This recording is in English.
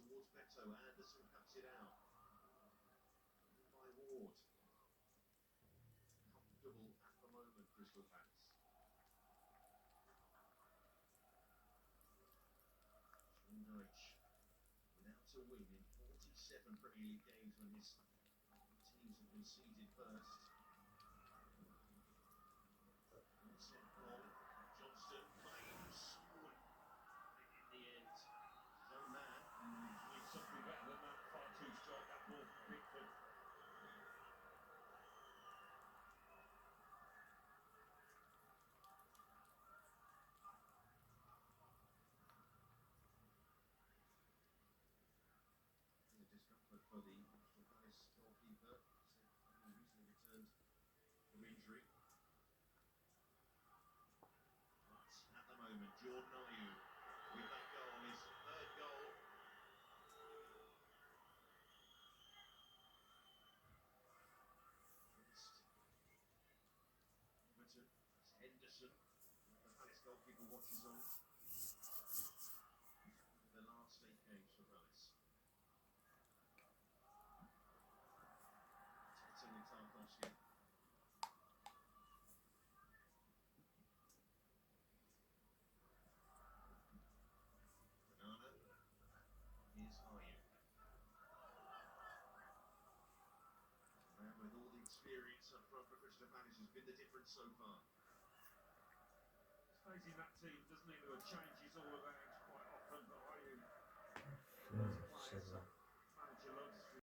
towards Beto. Anderson cuts it out. By Ward. Comfortable at the moment, Crystal Palace. Sean Dyche, without a win in 47 Premier League games when his teams have conceded first. Set ball. Johnston claims. And in the end, his own man needs something better than that. Far too strong, that ball from Pickford. The discomfort for the Crystal Palace goalkeeper. He recently returned from injury. But at the moment, Jordan Ayew with that goal, his third goal. Everton, Henderson, the Palace goalkeeper watches on. The last 8 games for Palace. Tete with Tarkowski. Banana. Here's Ayew. And with all the experience up front for Crystal Palace has been the difference so far. He's facing that team, doesn't he? There are changes all about.